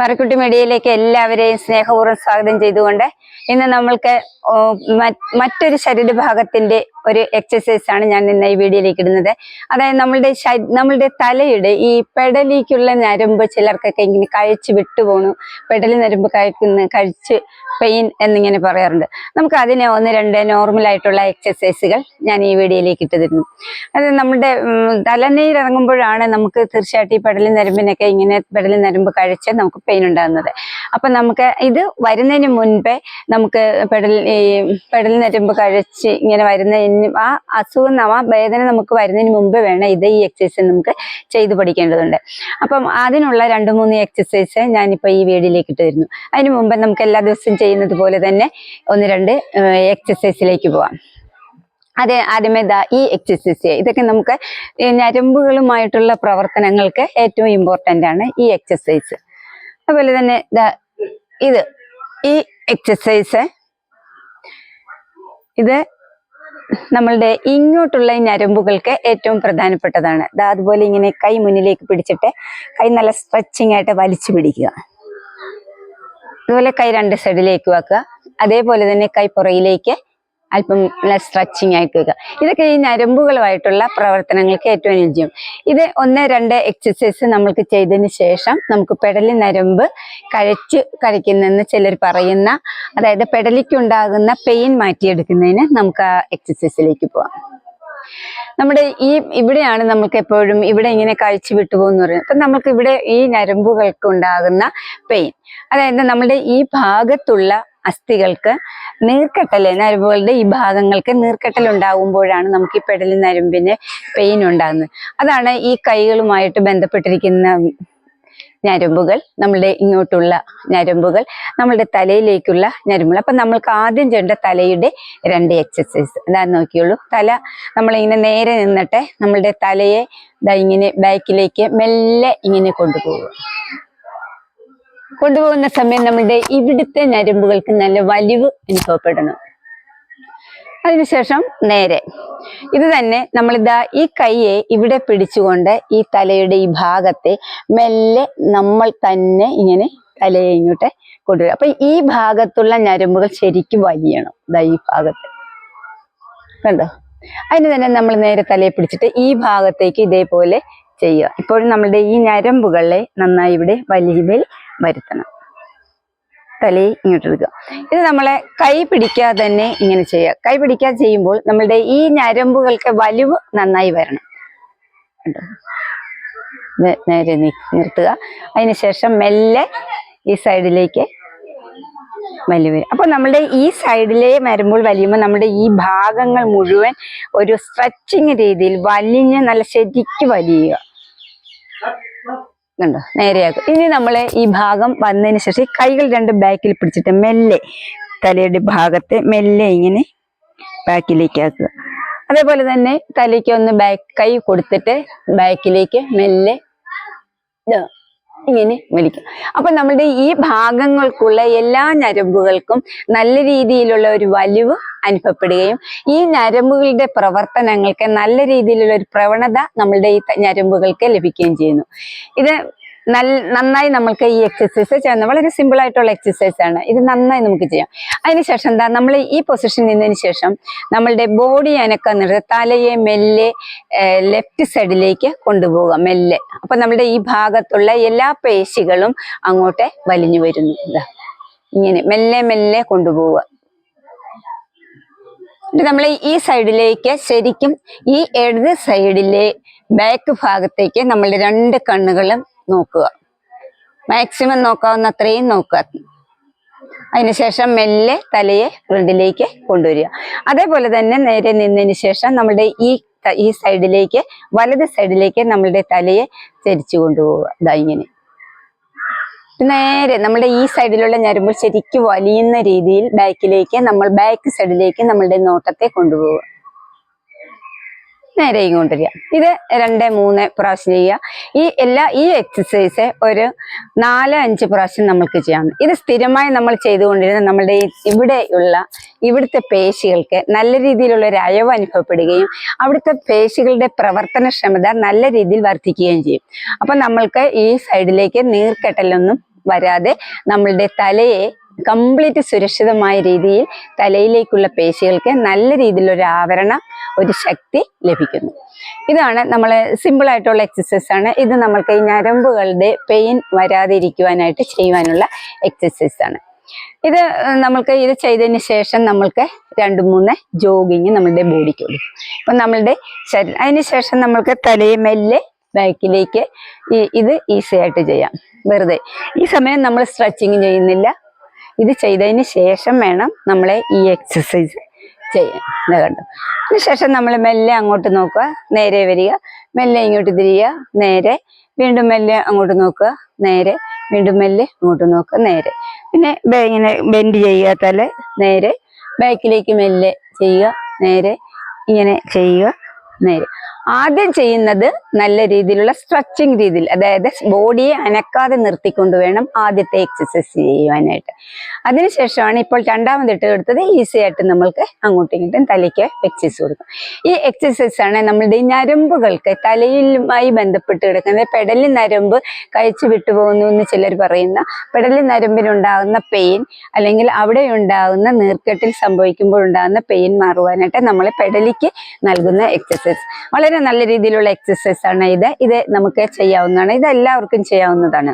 പറക്കുട്ടി മീഡിയയിലേക്ക് എല്ലാവരെയും സ്നേഹപൂർവ്വം സ്വാഗതം ചെയ്തുകൊണ്ട് ഇന്ന് നമ്മൾക്ക് മറ്റൊരു ശരീരഭാഗത്തിന്റെ ഒരു എക്സസൈസ് ആണ് ഞാൻ ഇന്ന് ഈ വീഡിയോയിലേക്ക് ഇടുന്നത്. അതായത് നമ്മളുടെ തലയുടെ ഈ പെടലിക്കുള്ള ഞരമ്പ് ചിലർക്കൊക്കെ ഇങ്ങനെ കഴിച്ച് വിട്ടുപോണു, പെടലി ഞരമ്പ് കഴിച്ച് പെയിൻ എന്നിങ്ങനെ പറയാറുണ്ട്. നമുക്ക് അതിനെ ഒന്ന് രണ്ട് നോർമൽ ആയിട്ടുള്ള എക്സസൈസുകൾ ഞാൻ ഈ വീഡിയോയിലേക്ക് ഇട്ട് തരുന്നു. അത് നമ്മുടെ തലനീരിറങ്ങുമ്പോഴാണ് നമുക്ക് തീർച്ചയായിട്ടും ഈ പെടലി ഞരമ്പിനൊക്കെ ഇങ്ങനെ പെടലി ഞരമ്പ് കഴിച്ച് നമുക്ക് പെയിൻ ഉണ്ടാകുന്നത്. അപ്പൊ നമുക്ക് ഇത് വരുന്നതിന് മുൻപേ നമുക്ക് പെടലി ഞരമ്പ് കഴിച്ച് ഇങ്ങനെ വരുന്നതിന് ആ അസുഖം ആ വേദന നമുക്ക് വരുന്നതിന് മുമ്പ് വേണം ഈ എക്സസൈസ് നമുക്ക് ചെയ്തു പഠിക്കേണ്ടതുണ്ട്. അപ്പം അതിനുള്ള 2-3 എക്സസൈസ് ഞാനിപ്പോൾ ഈ വീഡിയോയിലേക്ക് ഇട്ട് തരുന്നു. അതിന് മുമ്പ് നമുക്ക് എല്ലാ ദിവസവും ചെയ്യുന്നത് പോലെ തന്നെ 1-2 എക്സസൈസിലേക്ക് പോവാം. ആദ്യമേ ഈ എക്സസൈസ് ഇതൊക്കെ നമുക്ക് ഞരമ്പുകളുമായിട്ടുള്ള പ്രവർത്തനങ്ങൾക്ക് ഏറ്റവും ഇമ്പോർട്ടൻ്റ് ആണ് ഈ എക്സസൈസ്. അതുപോലെ തന്നെ ഈ എക്സസൈസ് ഇത് നമ്മളുടെ ഇങ്ങോട്ടുള്ള ഞരമ്പുകൾക്ക് ഏറ്റവും പ്രധാനപ്പെട്ടതാണ്. അതുപോലെ ഇങ്ങനെ കൈ മുന്നിലേക്ക് പിടിച്ചിട്ട് കൈ നല്ല സ്ട്രെച്ചിങ് ആയിട്ട് വലിച്ചു പിടിക്കുക. അതുപോലെ കൈ 2 സൈഡിലേക്ക് വെക്കുക. അതേപോലെ തന്നെ കൈ പുറകിലേക്ക് അല്പം സ്ട്രെച്ചിങ് ആയിട്ട് വെക്കുക. ഇതൊക്കെ ഈ ഞരമ്പുകളുമായിട്ടുള്ള പ്രവർത്തനങ്ങൾക്ക് ഏറ്റവും അനുയോജ്യം. ഇത് 1-2 എക്സസൈസ് നമ്മൾക്ക് ചെയ്തതിന് ശേഷം നമുക്ക് പെടലി ഞരമ്പ് കഴിക്കുന്നെന്ന് ചിലർ പറയുന്ന, അതായത് പെടലിക്കുണ്ടാകുന്ന പെയിൻ മാറ്റിയെടുക്കുന്നതിന് നമുക്ക് ആ എക്സസൈസിലേക്ക് പോവാം. നമ്മുടെ ഇവിടെയാണ് നമുക്ക് എപ്പോഴും ഇവിടെ ഇങ്ങനെ കഴിച്ചു വിട്ടുപോകുന്ന പറയുന്നത്. അപ്പൊ നമുക്ക് ഇവിടെ ഈ ഞരമ്പുകൾക്ക് ഉണ്ടാകുന്ന പെയിൻ, അതായത് നമ്മുടെ ഈ ഭാഗത്തുള്ള അസ്ഥികൾക്ക് നീർക്കെട്ടൽ, ഞരമ്പുകളുടെ ഈ ഭാഗങ്ങൾക്ക് നീർക്കെട്ടൽ ഉണ്ടാകുമ്പോഴാണ് നമുക്ക് ഈ പെടലി ഞരമ്പിന് പെയിൻ ഉണ്ടാകുന്നത്. അതാണ് ഈ കൈകളുമായിട്ട് ബന്ധപ്പെട്ടിരിക്കുന്ന ഞരമ്പുകൾ, നമ്മളുടെ ഇങ്ങോട്ടുള്ള ഞരമ്പുകൾ, നമ്മളുടെ തലയിലേക്കുള്ള ഞരമ്പുകൾ. അപ്പൊ നമ്മൾക്ക് ആദ്യം ചെയ്യേണ്ട തലയുടെ 2 എക്സസൈസ്. അതായത് നോക്കിയുള്ളൂ, തല നമ്മളിങ്ങനെ നേരെ നിന്നിട്ട് നമ്മളുടെ തലയെ ഇങ്ങനെ ബാക്കിലേക്ക് മെല്ലെ ഇങ്ങനെ കൊണ്ടുപോകുന്ന സമയം നമ്മളുടെ ഇവിടുത്തെ ഞരമ്പുകൾക്ക് നല്ല വലിവ് അനുഭവപ്പെടണം. അതിനുശേഷം നേരെ ഇത് തന്നെ ഈ കൈയെ ഇവിടെ പിടിച്ചുകൊണ്ട് ഈ തലയുടെ ഈ ഭാഗത്തെ മെല്ലെ നമ്മൾ തന്നെ ഇങ്ങനെ തലയെ ഇങ്ങോട്ട് കൊണ്ടുവരിക. അപ്പൊ ഈ ഭാഗത്തുള്ള ഞരമ്പുകൾ ശരിക്കും വലിയണം. ഈ ഭാഗത്ത് കണ്ടോ? അതിന് തന്നെ നമ്മൾ നേരെ തലയെ പിടിച്ചിട്ട് ഈ ഭാഗത്തേക്ക് ഇതേപോലെ ചെയ്യുക. ഇപ്പോഴും നമ്മളുടെ ഈ ഞരമ്പുകളെ നന്നായി ഇവിടെ വലിവിൽ വരുത്തണം. തലയെ ഇങ്ങോട്ട് എടുക്കുക. ഇത് നമ്മളെ കൈ പിടിക്കാതെ തന്നെ ഇങ്ങനെ ചെയ്യുക. കൈ പിടിക്കാതെ ചെയ്യുമ്പോൾ നമ്മളുടെ ഈ ഞരമ്പുകൾക്ക് വലിവ് നന്നായി വരണം. നേരെ നിർത്തുക. അതിനുശേഷം മെല്ലെ ഈ സൈഡിലേക്ക് വലിവ് വരും. അപ്പൊ നമ്മളുടെ ഈ സൈഡിലെ വരുമ്പോൾ വലിയുമ്പോൾ നമ്മുടെ ഈ ഭാഗങ്ങൾ മുഴുവൻ ഒരു സ്ട്രെച്ചിങ് രീതിയിൽ വലിഞ്ഞ് നല്ല ശരിക്ക് വലിയുക. ണ്ടോ? നേരെയാക്കും. ഇനി നമ്മളെ ഈ ഭാഗം വന്നതിന് ശേഷം കൈകൾ 2 ബാക്കിൽ പിടിച്ചിട്ട് മെല്ലെ തലയുടെ ഭാഗത്തെ മെല്ലെ ഇങ്ങനെ ബാക്കിലേക്ക് ആക്കുക. അതേപോലെ തന്നെ തലയ്ക്ക് ഒന്ന് കൈ കൊടുത്തിട്ട് ബാക്കിലേക്ക് മെല്ലെ ഇങ്ങനെ വലിക്കും. അപ്പൊ നമ്മളുടെ ഈ ഭാഗങ്ങൾക്കുള്ള എല്ലാ ഞരമ്പുകൾക്കും നല്ല രീതിയിലുള്ള ഒരു വലിവ് അനുഭവപ്പെടുകയും ഈ ഞരമ്പുകളുടെ പ്രവർത്തനങ്ങൾക്ക് നല്ല രീതിയിലുള്ള ഒരു പ്രവണത നമ്മളുടെ ഈ ഞരമ്പുകൾക്ക് ലഭിക്കുകയും ചെയ്യുന്നു. ഇത് നന്നായി നമ്മൾക്ക് ഈ എക്സസൈസ് ചെയ്യുന്നത് വളരെ സിമ്പിൾ ആയിട്ടുള്ള എക്സസൈസ് ആണ്. ഇത് നന്നായി നമുക്ക് ചെയ്യാം. അതിനുശേഷം നമ്മൾ ഈ പൊസിഷൻ നിന്നതിന് ശേഷം നമ്മളുടെ ബോഡി അനക്കുന്ന തലയെ മെല്ലെ ലെഫ്റ്റ് സൈഡിലേക്ക് കൊണ്ടുപോവുക മെല്ലെ. അപ്പൊ നമ്മളുടെ ഈ ഭാഗത്തുള്ള എല്ലാ പേശികളും അങ്ങോട്ട് വലിഞ്ഞു വരുന്നു. ഇങ്ങനെ മെല്ലെ മെല്ലെ കൊണ്ടുപോവുക. നമ്മൾ ഈ സൈഡിലേക്ക് ശരിക്കും ഈ ഇടത് സൈഡിലെ ബാക്ക് ഭാഗത്തേക്ക് നമ്മൾ 2 കണ്ണുകളും നോക്കുക. മാക്സിമം നോക്കാവുന്ന അത്രയും നോക്കുക. അതിനുശേഷം മെല്ലെ തലയെ ഫ്രണ്ടിലേക്ക് കൊണ്ടുവരിക. അതേപോലെ തന്നെ നേരെ നിന്നതിന് ശേഷം നമ്മുടെ ഈ സൈഡിലേക്ക്, വലത് സൈഡിലേക്ക് നമ്മളുടെ തലയെ ചരിച്ചു കൊണ്ടുപോവുക. ഇങ്ങനെ നേരെ നമ്മുടെ ഈ സൈഡിലുള്ള ഞരമ്പ് ശരിക്കും വലിയുന്ന രീതിയിൽ ബാക്ക് സൈഡിലേക്ക് നമ്മളുടെ നോട്ടത്തെ കൊണ്ടുപോവുക. നേരെ കൊണ്ടുവരിക. ഇത് 2-3 പ്രാവശ്യം ചെയ്യുക. ഈ എക്സസൈസ് ഒരു 4-5 പ്രാവശ്യം നമ്മൾക്ക് ചെയ്യാം. ഇത് സ്ഥിരമായി നമ്മൾ ചെയ്തുകൊണ്ടിരുന്ന നമ്മളുടെ ഇവിടുത്തെ പേശികൾക്ക് നല്ല രീതിയിലുള്ള ഒരു അയവ് അനുഭവപ്പെടുകയും അവിടുത്തെ പേശികളുടെ പ്രവർത്തനക്ഷമത നല്ല രീതിയിൽ വർദ്ധിക്കുകയും ചെയ്യും. അപ്പൊ നമ്മൾക്ക് ഈ സൈഡിലേക്ക് നീർക്കെട്ടലൊന്നും വരാതെ നമ്മളുടെ തലയെ കംപ്ലീറ്റ് സുരക്ഷിതമായ രീതിയിൽ തലയിലേക്കുള്ള പേശികൾക്ക് നല്ല രീതിയിലൊരു ആവരണം, ഒരു ശക്തി ലഭിക്കുന്നു. ഇതാണ് നമ്മൾ സിമ്പിൾ ആയിട്ടുള്ള എക്സസൈസ് ആണ്. ഇത് നമ്മൾക്ക് ഈ ഞരമ്പുകളുടെ പെയിൻ വരാതിരിക്കുവാനായിട്ട് ചെയ്യുവാനുള്ള എക്സസൈസ് ആണ്. ഇത് നമ്മൾക്ക് ഇത് ചെയ്തതിന് ശേഷം നമ്മൾക്ക് 2-3 ജോഗിങ് നമ്മളുടെ ബോഡിക്ക് കൊടുക്കും. അപ്പം നമ്മളുടെ ശരീരം അതിന് ശേഷം നമ്മൾക്ക് തലയെ മെല്ലെ ബാക്കിലേക്ക് ഇത് ഈസി ആയിട്ട് ചെയ്യാം. വെറുതെ ഈ സമയം നമ്മൾ സ്ട്രെച്ചിങ് ചെയ്യുന്നില്ല. ഇത് ചെയ്തതിന് ശേഷം വേണം നമ്മളെ ഈ എക്സസൈസ് ചെയ്യാൻ. കണ്ടു. അതിനുശേഷം നമ്മൾ മെല്ലെ അങ്ങോട്ട് നോക്കുക, നേരെ വരിക, മെല്ലെ ഇങ്ങോട്ട് തിരിയുക, നേരെ, വീണ്ടും മെല്ലെ അങ്ങോട്ട് നോക്കുക, നേരെ, വീണ്ടും മെല്ലെ അങ്ങോട്ട് നോക്കുക, നേരെ. പിന്നെ ഇങ്ങനെ ബെൻഡ് ചെയ്യുക, തല നേരെ, ബാക്കിലേക്ക് മെല്ലെ ചെയ്യുക, നേരെ, ഇങ്ങനെ ചെയ്യുക, നേരെ. ആദ്യം ചെയ്യുന്നത് നല്ല രീതിയിലുള്ള സ്ട്രെച്ചിങ് രീതിയിൽ, അതായത് ബോഡിയെ അനക്കാതെ നിർത്തിക്കൊണ്ട് വേണം ആദ്യത്തെ എക്സസൈസ് ചെയ്യുവാനായിട്ട്. അതിനുശേഷമാണ് ഇപ്പോൾ രണ്ടാമതിട്ട് എടുത്തത് ഈസി ആയിട്ട് നമ്മൾക്ക് അങ്ങോട്ടും ഇങ്ങോട്ടും തലയ്ക്ക് എക്സസൈസ് കൊടുക്കും. ഈ എക്സസൈസ് ആണ് നമ്മളുടെ ഈ ഞരമ്പുകൾക്ക് തലയിലുമായി ബന്ധപ്പെട്ട് കിടക്കുന്നത്. പെടലി നരമ്പ് കഴിച്ചു വിട്ടുപോകുന്നു എന്ന് ചിലർ പറയുന്ന പെടലി നരമ്പിനുണ്ടാകുന്ന പെയിൻ, അല്ലെങ്കിൽ അവിടെ ഉണ്ടാകുന്ന നീർക്കെട്ടിൽ സംഭവിക്കുമ്പോൾ ഉണ്ടാകുന്ന പെയിൻ മാറുവാനായിട്ട് നമ്മൾ പെടലിക്ക് നൽകുന്ന എക്സസൈസ്. വളരെ നല്ല രീതിയിലുള്ള എക്സസൈസ് ആണ് ഇത് നമുക്ക് ചെയ്യാവുന്നതാണ്. ഇത് എല്ലാവർക്കും ചെയ്യാവുന്നതാണ്.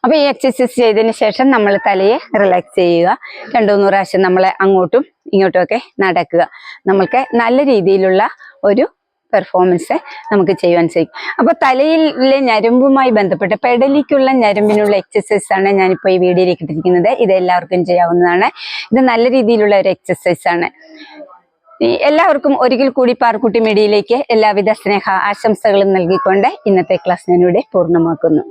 അപ്പൊ ഈ എക്സസൈസ് ചെയ്തതിന് ശേഷം നമ്മൾ തലയെ റിലാക്സ് ചെയ്യുക. 2-3 പ്രാവശ്യം നമ്മൾ അങ്ങോട്ടും ഇങ്ങോട്ടും ഒക്കെ നടക്കുക. നമ്മൾക്ക് നല്ല രീതിയിലുള്ള ഒരു പെർഫോമൻസ് നമുക്ക് ചെയ്യുവാൻ സാധിക്കും. അപ്പൊ തലയിലെ ഞരമ്പുമായി ബന്ധപ്പെട്ട് പെടലിക്കുള്ള ഞരമ്പിനുള്ള എക്സസൈസ് ആണ് ഞാനിപ്പോൾ ഈ വീഡിയോയിലേക്ക് ഇട്ടിരിക്കുന്നത്. ഇത് എല്ലാവർക്കും ചെയ്യാവുന്നതാണ്. ഇത് നല്ല രീതിയിലുള്ള ഒരു എക്സസൈസ് ആണ്. എല്ലാവർക്കും ഒരിക്കൽ കൂടി പാറുക്കുട്ടി മീഡിയയിലേക്ക് എല്ലാവിധ സ്നേഹ ആശംസകളും നൽകിക്കൊണ്ട് ഇന്നത്തെ ക്ലാസ് ഞാനിവിടെ പൂർണ്ണമാക്കുന്നു.